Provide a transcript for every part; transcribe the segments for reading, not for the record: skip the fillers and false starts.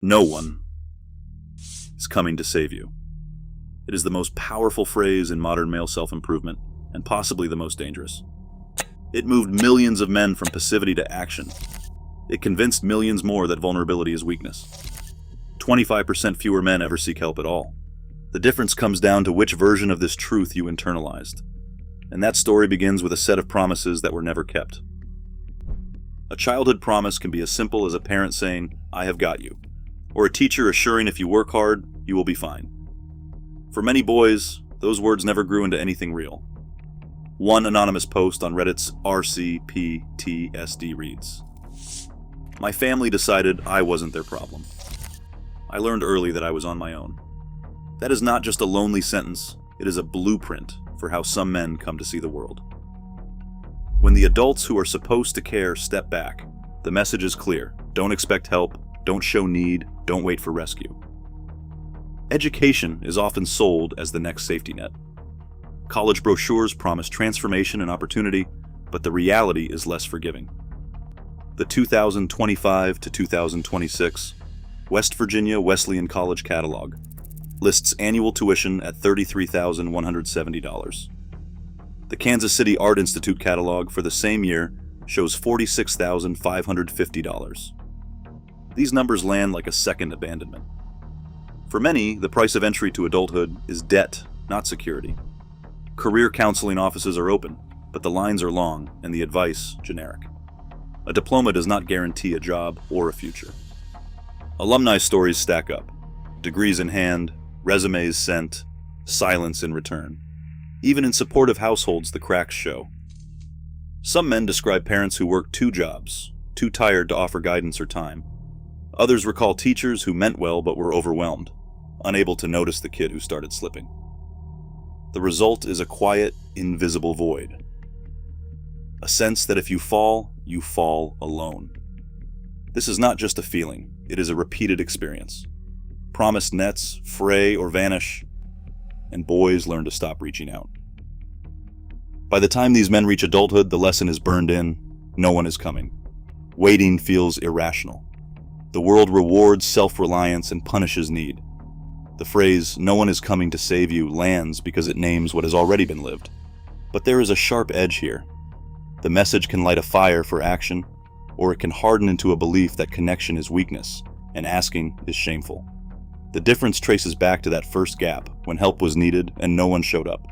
No one is coming to save you. It is the most powerful phrase in modern male self-improvement, and possibly the most dangerous. It moved millions of men from passivity to action. It convinced millions more that vulnerability is weakness. 25% fewer men ever seek help at all. The difference comes down to which version of this truth you internalized. And that story begins with a set of promises that were never kept. A childhood promise can be as simple as a parent saying, "I have got you," or a teacher assuring if you work hard, you will be fine. For many boys, those words never grew into anything real. One anonymous post on Reddit's RCPTSD reads, "My family decided I wasn't their problem. I learned early that I was on my own." That is not just a lonely sentence, it is a blueprint for how some men come to see the world. When the adults who are supposed to care step back, the message is clear. Don't expect help, don't show need, don't wait for rescue. Education is often sold as the next safety net. College brochures promise transformation and opportunity, but the reality is less forgiving. The 2025 to 2026 West Virginia Wesleyan College Catalog lists annual tuition at $33,170. The Kansas City Art Institute catalog for the same year shows $46,550. These numbers land like a second abandonment. For many, the price of entry to adulthood is debt, not security. Career counseling offices are open, but the lines are long and the advice generic. A diploma does not guarantee a job or a future. Alumni stories stack up. Degrees in hand, resumes sent, silence in return. Even in supportive households, the cracks show. Some men describe parents who worked 2 jobs, too tired to offer guidance or time. Others recall teachers who meant well but were overwhelmed, unable to notice the kid who started slipping. The result is a quiet, invisible void. A sense that if you fall alone. This is not just a feeling, it is a repeated experience. Promised nets fray or vanish, and boys learn to stop reaching out. By the time these men reach adulthood, the lesson is burned in. No one is coming. Waiting feels irrational. The world rewards self-reliance and punishes need. The phrase, "no one is coming to save you," lands because it names what has already been lived. But there is a sharp edge here. The message can light a fire for action, or it can harden into a belief that connection is weakness and asking is shameful. The difference traces back to that first gap, when help was needed and no one showed up.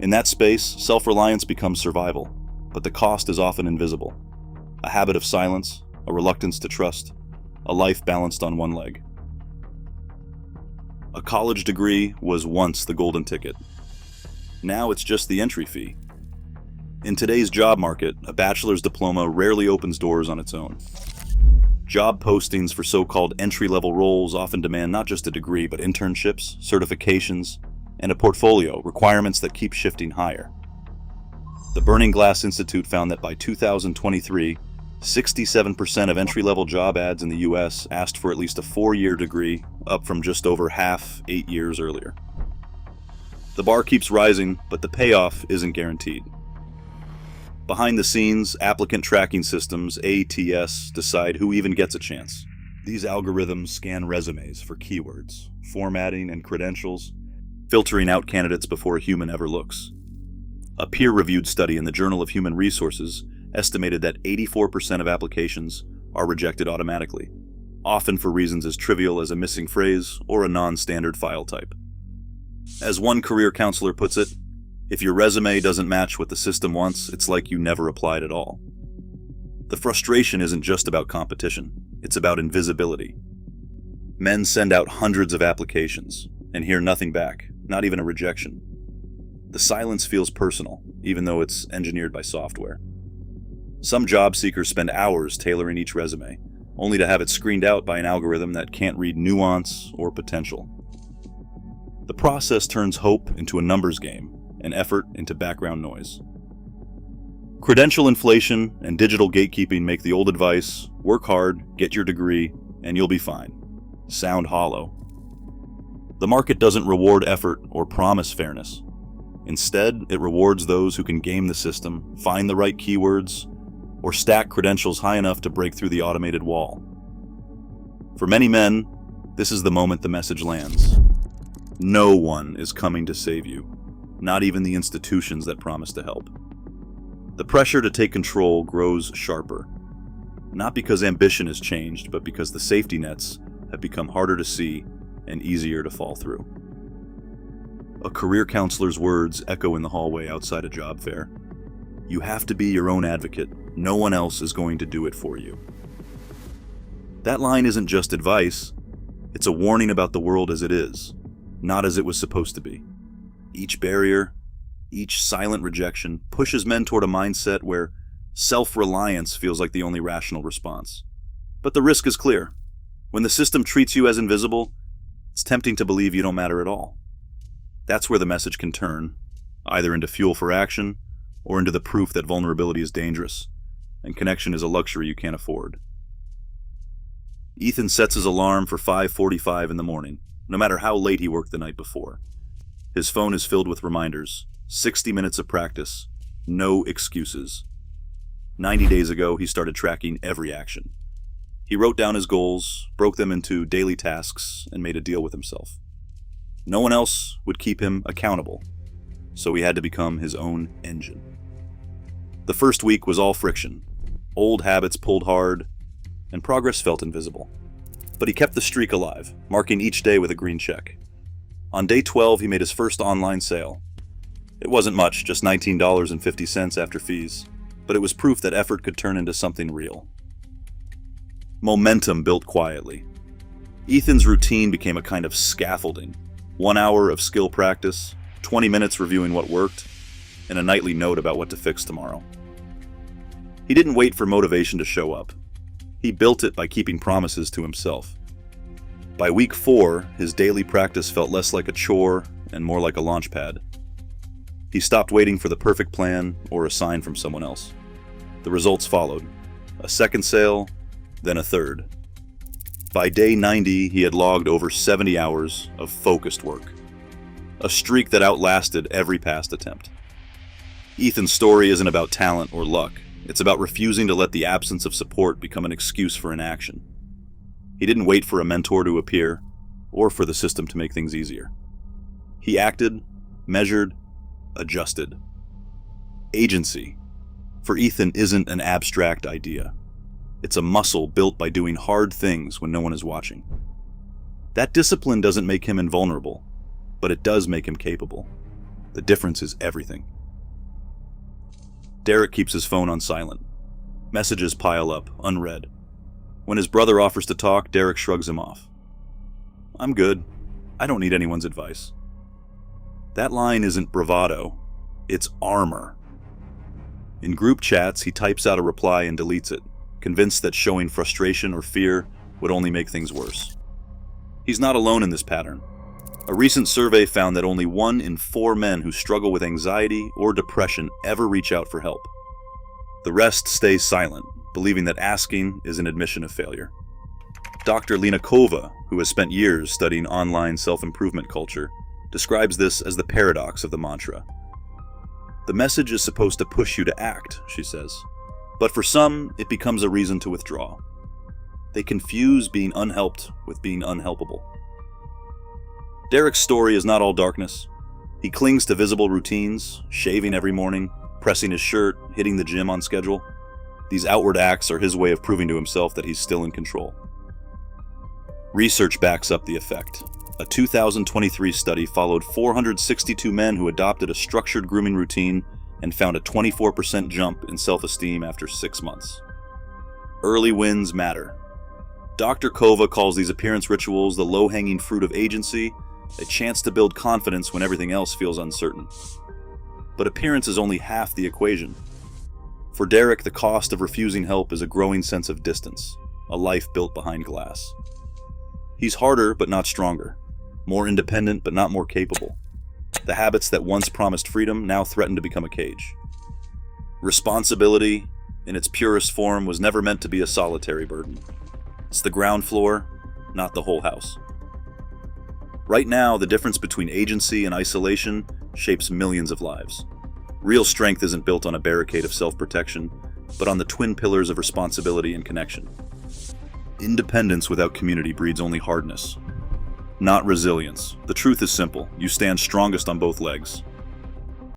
In that space, self-reliance becomes survival, but the cost is often invisible. A habit of silence, a reluctance to trust, a life balanced on one leg. A college degree was once the golden ticket. Now it's just the entry fee. In today's job market, a bachelor's diploma rarely opens doors on its own. Job postings for so-called entry-level roles often demand not just a degree, but internships, certifications, and a portfolio, requirements that keep shifting higher. The Burning Glass Institute found that by 2023, 67% of entry-level job ads in the US asked for at least a 4-year degree, up from just over half 8 years earlier. The bar keeps rising, but the payoff isn't guaranteed. Behind the scenes, applicant tracking systems, ATS, decide who even gets a chance. These algorithms scan resumes for keywords, formatting and credentials, filtering out candidates before a human ever looks. A peer-reviewed study in the Journal of Human Resources estimated that 84% of applications are rejected automatically, often for reasons as trivial as a missing phrase or a non-standard file type. As one career counselor puts it, if your resume doesn't match what the system wants, it's like you never applied at all. The frustration isn't just about competition, it's about invisibility. Men send out hundreds of applications and hear nothing back, not even a rejection. The silence feels personal, even though it's engineered by software. Some job seekers spend hours tailoring each resume, only to have it screened out by an algorithm that can't read nuance or potential. The process turns hope into a numbers game, and effort into background noise. Credential inflation and digital gatekeeping make the old advice, work hard, get your degree, and you'll be fine, sound hollow. The market doesn't reward effort or promise fairness. Instead, it rewards those who can game the system, find the right keywords, or stack credentials high enough to break through the automated wall. For many men, this is the moment the message lands. No one is coming to save you, not even the institutions that promise to help. The pressure to take control grows sharper, not because ambition has changed, but because the safety nets have become harder to see and easier to fall through. A career counselor's words echo in the hallway outside a job fair. You have to be your own advocate. No one else is going to do it for you. That line isn't just advice, it's a warning about the world as it is, not as it was supposed to be. Each barrier, each silent rejection pushes men toward a mindset where self-reliance feels like the only rational response. But the risk is clear. When the system treats you as invisible, it's tempting to believe you don't matter at all. That's where the message can turn, either into fuel for action or into the proof that vulnerability is dangerous and connection is a luxury you can't afford. Ethan sets his alarm for 5:45 in the morning, no matter how late he worked the night before. His phone is filled with reminders, 60 minutes of practice, no excuses. 90 days ago, he started tracking every action. He wrote down his goals, broke them into daily tasks, and made a deal with himself. No one else would keep him accountable, so he had to become his own engine. The first week was all friction. Old habits pulled hard, and progress felt invisible. But he kept the streak alive, marking each day with a green check. On day 12, he made his first online sale. It wasn't much, just $19.50 after fees, but it was proof that effort could turn into something real. Momentum built quietly. Ethan's routine became a kind of scaffolding. 1 hour of skill practice, 20 minutes reviewing what worked, and a nightly note about what to fix tomorrow. He didn't wait for motivation to show up. He built it by keeping promises to himself. By week 4, his daily practice felt less like a chore and more like a launch pad. He stopped waiting for the perfect plan or a sign from someone else. The results followed. A second sale, then a third. By day 90, he had logged over 70 hours of focused work. A streak that outlasted every past attempt. Ethan's story isn't about talent or luck. It's about refusing to let the absence of support become an excuse for inaction. He didn't wait for a mentor to appear, or for the system to make things easier. He acted, measured, adjusted. Agency, for Ethan, isn't an abstract idea. It's a muscle built by doing hard things when no one is watching. That discipline doesn't make him invulnerable, but it does make him capable. The difference is everything. Derek keeps his phone on silent. Messages pile up, unread. When his brother offers to talk, Derek shrugs him off. I'm good. I don't need anyone's advice. That line isn't bravado. It's armor. In group chats, he types out a reply and deletes it, convinced that showing frustration or fear would only make things worse. He's not alone in this pattern. A recent survey found that only 1 in 4 men who struggle with anxiety or depression ever reach out for help. The rest stay silent, believing that asking is an admission of failure. Dr. Lena Kova, who has spent years studying online self-improvement culture, describes this as the paradox of the mantra. The message is supposed to push you to act, she says, but for some, it becomes a reason to withdraw. They confuse being unhelped with being unhelpable. Derek's story is not all darkness. He clings to visible routines, shaving every morning, pressing his shirt, hitting the gym on schedule. These outward acts are his way of proving to himself that he's still in control. Research backs up the effect. A 2023 study followed 462 men who adopted a structured grooming routine and found a 24% jump in self-esteem after 6 months. Early wins matter. Dr. Kova calls these appearance rituals the low-hanging fruit of agency, a chance to build confidence when everything else feels uncertain. But appearance is only half the equation. For Derek, the cost of refusing help is a growing sense of distance, a life built behind glass. He's harder but not stronger, more independent but not more capable. The habits that once promised freedom now threaten to become a cage. Responsibility, in its purest form, was never meant to be a solitary burden. It's the ground floor, not the whole house. Right now, the difference between agency and isolation shapes millions of lives. Real strength isn't built on a barricade of self-protection, but on the twin pillars of responsibility and connection. Independence without community breeds only hardness, not resilience. The truth is simple. You stand strongest on both legs.